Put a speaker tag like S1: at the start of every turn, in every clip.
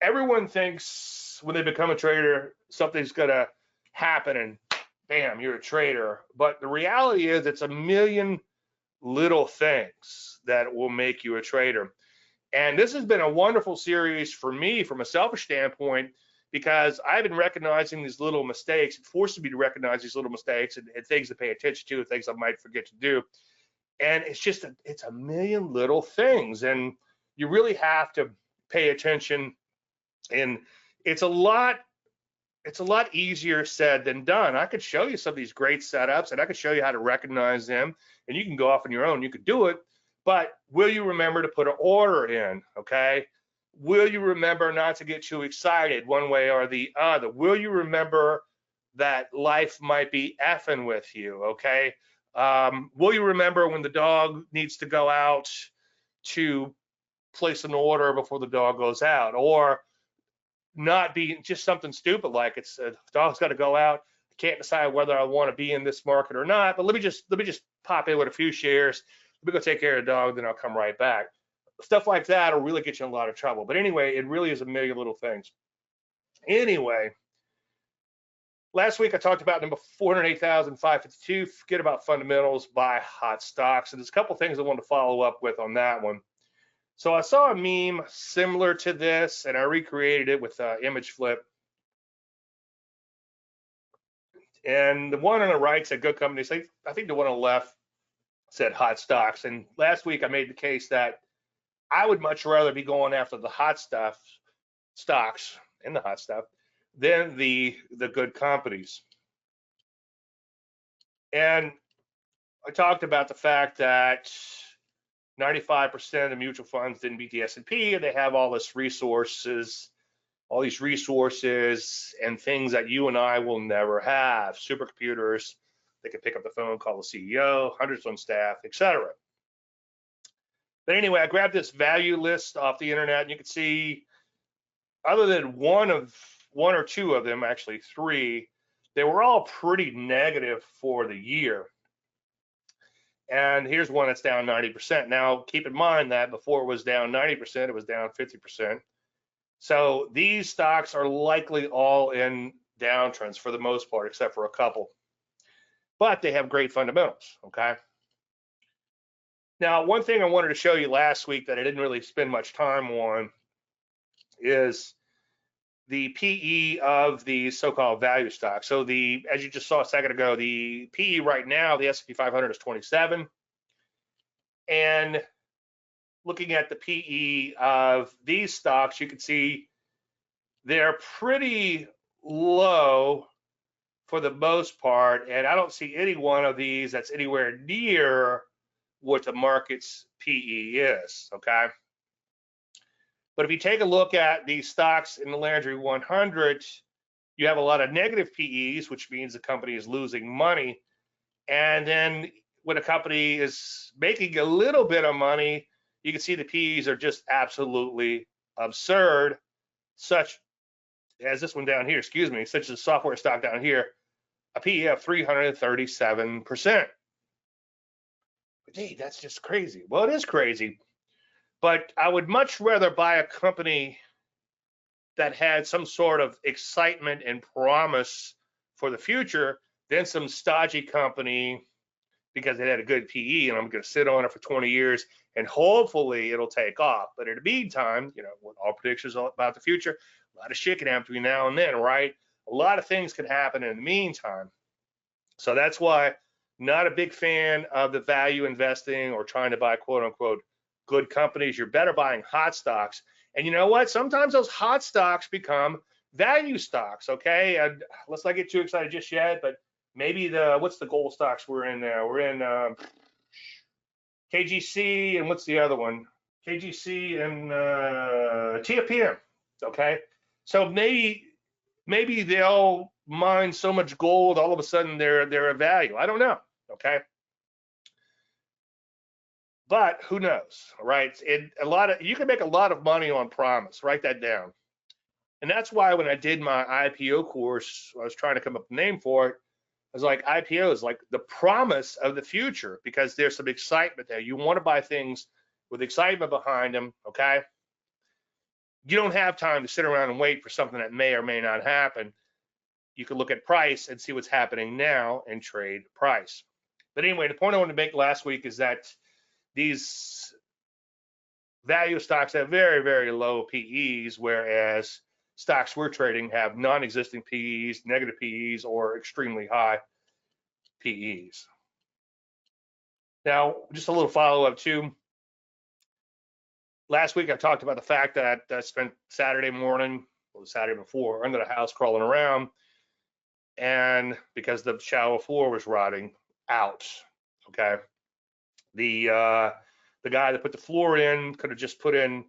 S1: everyone thinks when they become a trader, something's gonna happen and bam, you're a trader. But the reality is it's a million little things that will make you a trader. And this has been a wonderful series for me from a selfish standpoint, because I've been recognizing these little mistakes. It forces me to recognize these little mistakes and things to pay attention to, and things I might forget to do. And it's a million little things, and you really have to pay attention. And it's a lot easier said than done. I could show you some of these great setups, and I could show you how to recognize them, and you can go off on your own. You could do it, but will you remember to put an order in? Okay. Will you remember not to get too excited one way or the other? Will you remember that life might be effing with you? Okay. Will you remember when the dog needs to go out to place an order before the dog goes out, or not be just something stupid like it's the dog's got to go out. I can't decide whether I want to be in this market or not, but let me just pop in with a few shares. Let me go take care of the dog, then I'll come right back. Stuff like that will really get you in a lot of trouble. But anyway, it really is a million little things. Anyway, last week I talked about number 408,552. Forget about fundamentals, buy hot stocks. And there's a couple things I want to follow up with on that one. So I saw a meme similar to this, and I recreated it with image flip. And the one on the right said good companies. I think the one on the left said hot stocks. And last week I made the case that I would much rather be going after the hot stuff, stocks and the hot stuff, than the good companies. And I talked about the fact that 95% of the mutual funds didn't beat the S&P, and they have all these resources and things that you and I will never have. Supercomputers, they can pick up the phone, call the CEO, hundreds on staff, etc. But anyway, I grabbed this value list off the internet, and you can see, other than one or two of them, actually three, they were all pretty negative for the year. And here's one that's down 90%. Now, keep in mind that before it was down 90%, it was down 50%. So these stocks are likely all in downtrends for the most part, except for a couple. But they have great fundamentals, okay? Now, one thing I wanted to show you last week that I didn't really spend much time on is the PE of the so-called value stocks. So as you just saw a second ago, the PE right now, the S&P 500 is 27. And looking at the PE of these stocks, you can see they're pretty low for the most part. And I don't see any one of these that's anywhere near what the market's PE is, okay? But if you take a look at these stocks in the Landry 100, you have a lot of negative PEs, which means the company is losing money. And then when a company is making a little bit of money, you can see the PEs are just absolutely absurd, such as this one down here, such as a software stock down here, a PE of 337%. But hey, that's just crazy. Well, it is crazy. But I would much rather buy a company that had some sort of excitement and promise for the future than some stodgy company because it had a good PE and I'm going to sit on it for 20 years and hopefully it'll take off. But in the meantime, you know, with all predictions about the future, a lot of shit can happen between now and then, right? A lot of things can happen in the meantime. So that's why not a big fan of the value investing or trying to buy quote unquote good companies. You're better buying hot stocks. And you know what? Sometimes those hot stocks become value stocks, okay? And let's not get too excited just yet, but maybe what's the gold stocks we're in now? We're in KGC, and what's the other one? KGC and TFPM, okay? So maybe they'll mine so much gold, all of a sudden they're a value. I don't know, okay? But who knows, right? You can make a lot of money on promise. Write that down. And that's why when I did my IPO course, I was trying to come up with a name for it. I was like, IPO is like the promise of the future because there's some excitement there. You want to buy things with excitement behind them, okay? you don't have time to sit around and wait for something that may or may not happen. You can look at price and see what's happening now and trade price. But anyway, the point I wanted to make last week is that these value stocks have very, very low PEs, whereas stocks we're trading have non-existing PEs, negative PEs, or extremely high PEs. Now, just a little follow-up too. Last week I talked about the fact that I spent Saturday morning, or the Saturday before, under the house crawling around, and because the shower floor was rotting out. Okay, the guy that put the floor in could have just put in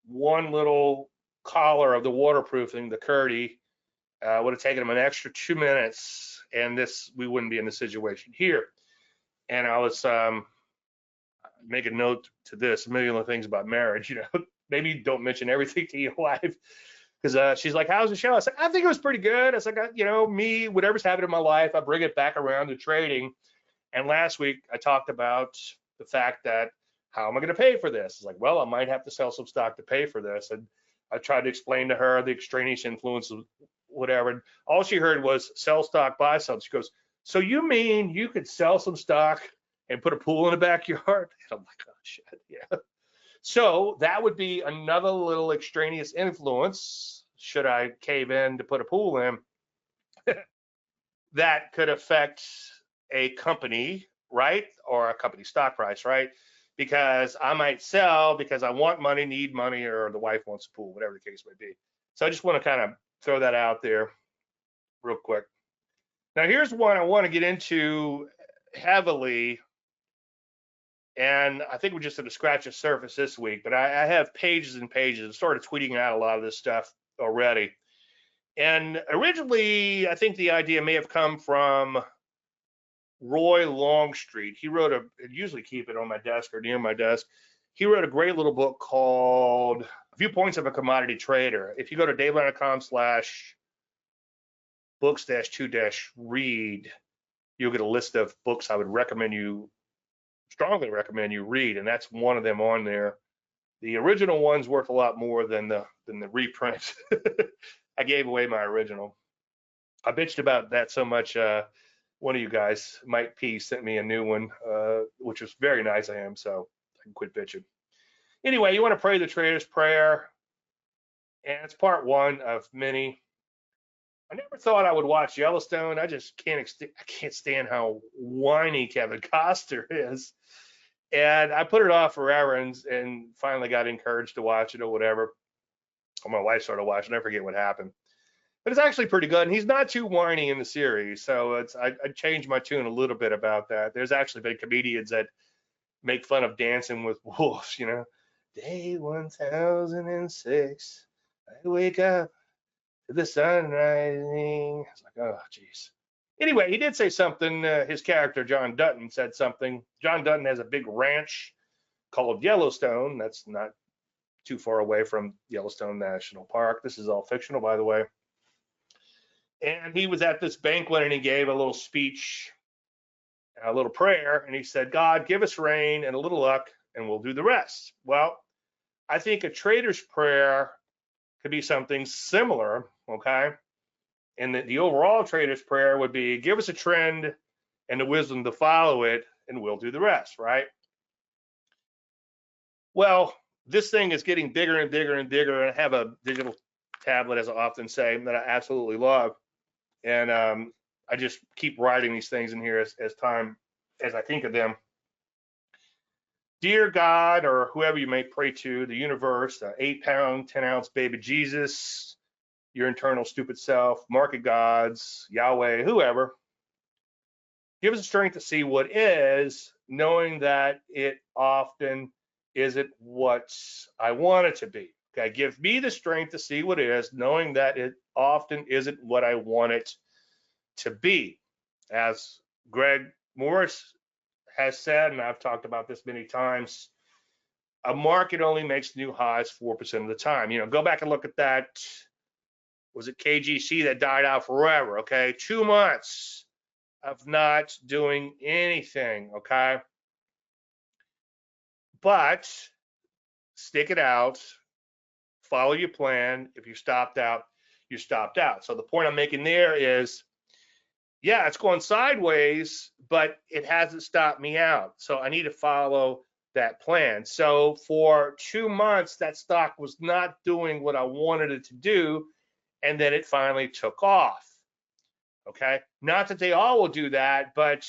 S1: one little collar of the waterproofing, the Curdy. Would have taken him an extra 2 minutes, and we wouldn't be in the situation here. And I was make a note to this: a million of things about marriage. You know, maybe don't mention everything to your wife, because she's like, "How's the show?" I said, "I think it was pretty good." I said, "You know, me, whatever's happened in my life, I bring it back around to trading." And last week I talked about the fact that, how am I going to pay for this? It's like, well, I might have to sell some stock to pay for this. And I tried to explain to her the extraneous influence of whatever. And all she heard was sell stock, buy some. She goes, "So you mean you could sell some stock and put a pool in the backyard?" And I'm like, "Oh shit, yeah." So that would be another little extraneous influence, should I cave in to put a pool in, that could affect a company, right? Or a company stock price, right? Because I might sell because I want money, need money, or the wife wants a pool, whatever the case may be. So I just want to kind of throw that out there real quick. Now, here's one I want to get into heavily, and I think we're just going to scratch the surface this week, but I have pages and pages. I started tweeting out a lot of this stuff already. And originally, I think the idea may have come from Roy Longstreet. He wrote I usually keep it on my desk or near my desk. He wrote a great little book called Viewpoints of a Commodity Trader. If you go to davelandry.com/books-to-read, you'll get a list of books I would strongly recommend you read, and that's one of them on there. The original one's worth a lot more than the reprint. I gave away my original. I bitched about that so much. One of you guys, Mike P, sent me a new one, which was very nice of him, so I can quit bitching. Anyway, you want to pray the trader's prayer, and it's part one of many. I never thought I would watch Yellowstone. I just can't stand how whiny Kevin Costner is. And I put it off forever, and finally got encouraged to watch it or whatever. Or my wife started watching. I forget what happened. But it's actually pretty good, and he's not too whiny in the series. So I changed my tune a little bit about that. There's actually been comedians that make fun of Dancing with Wolves, you know. Day 1006, I wake up to the sun rising. It's like, oh, geez. Anyway, he did say something. His character, John Dutton, said something. John Dutton has a big ranch called Yellowstone. That's not too far away from Yellowstone National Park. This is all fictional, by the way. And he was at this banquet, and he gave a little speech, a little prayer, and he said, "God, give us rain and a little luck, and we'll do the rest." Well, I think a trader's prayer could be something similar, okay? And the overall trader's prayer would be, give us a trend and the wisdom to follow it, and we'll do the rest, right? Well, this thing is getting bigger and bigger and bigger, and I have a digital tablet, as I often say, that I absolutely love. And I just keep writing these things in here as I think of them. Dear God, or whoever you may pray to, the universe, 8-pound, 10-ounce baby Jesus, your internal stupid self, market gods, Yahweh, whoever, give us the strength to see what is, knowing that it often isn't what I want it to be. Okay, give me the strength to see what is, knowing that it often isn't what I want it to be. As Greg Morris has said, and I've talked about this many times, a market only makes new highs 4% of the time. You know, go back and look at that. Was it KGC that died out forever? Okay, 2 months of not doing anything. Okay, but stick it out. follow your plan. If you stopped out, you stopped out. So the point I'm making there is, yeah, it's going sideways, but it hasn't stopped me out. So I need to follow that plan. So for 2 months, that stock was not doing what I wanted it to do, and then it finally took off. Okay, not that they all will do that, but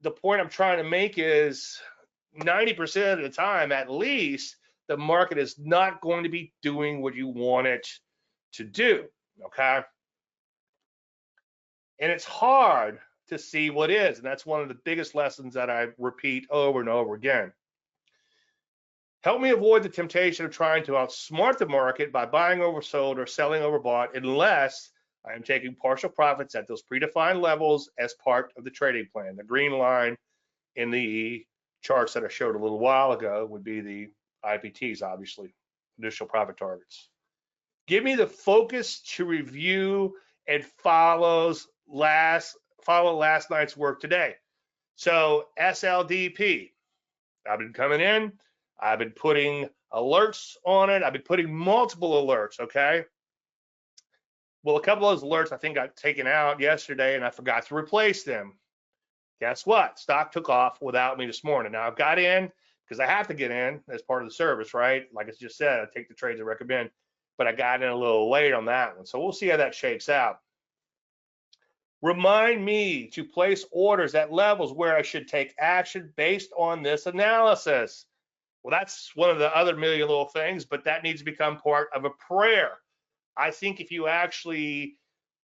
S1: the point I'm trying to make is 90% of the time, at least, the market is not going to be doing what you want it to do. Okay, and it's hard to see what is, and that's one of the biggest lessons that I repeat over and over again. Help me avoid the temptation of trying to outsmart the market by buying oversold or selling overbought, unless I am taking partial profits at those predefined levels as part of the trading plan. The green line in the charts that I showed a little while ago would be the IPTs, obviously, initial profit targets. Give me the focus to review and follow last night's work today. So SLDP, I've been coming in, I've been putting alerts on it, I've been putting multiple alerts, okay? Well, a couple of those alerts I think got taken out yesterday and I forgot to replace them. Guess what? Stock took off without me this morning. Now I've got in because I have to get in as part of the service, right? Like I just said, I take the trades I recommend, but I got in a little late on that one. So we'll see how that shakes out. Remind me to place orders at levels where I should take action based on this analysis. Well, that's one of the other million little things, but that needs to become part of a prayer. I think if you actually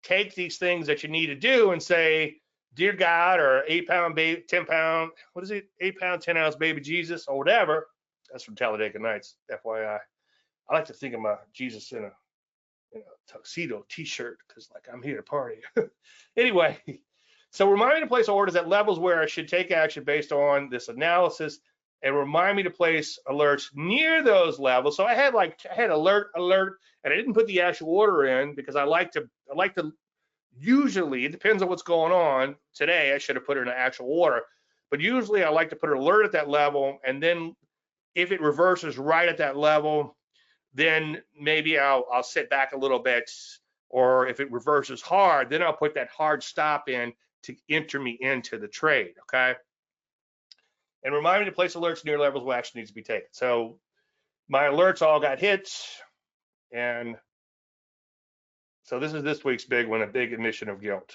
S1: take these things that you need to do and say, dear God, or 8-pound baby, 10-pound, what is it? 8-pound, 10-ounce baby Jesus, or whatever. That's from Talladega Nights, FYI. I like to think of my Jesus in a tuxedo t-shirt because like I'm here to party. Anyway, so remind me to place orders at levels where I should take action based on this analysis, and remind me to place alerts near those levels. So I had alert, and I didn't put the actual order in because I like to usually, it depends on what's going on. Today I should have put it in an actual order, but usually I like to put an alert at that level, and then if it reverses right at that level, then maybe I'll sit back a little bit, or if it reverses hard, then I'll put that hard stop in to enter me into the trade, okay? And remind me to place alerts near levels where action needs to be taken. So my alerts all got hit, and so this is this week's big one, a big admission of guilt.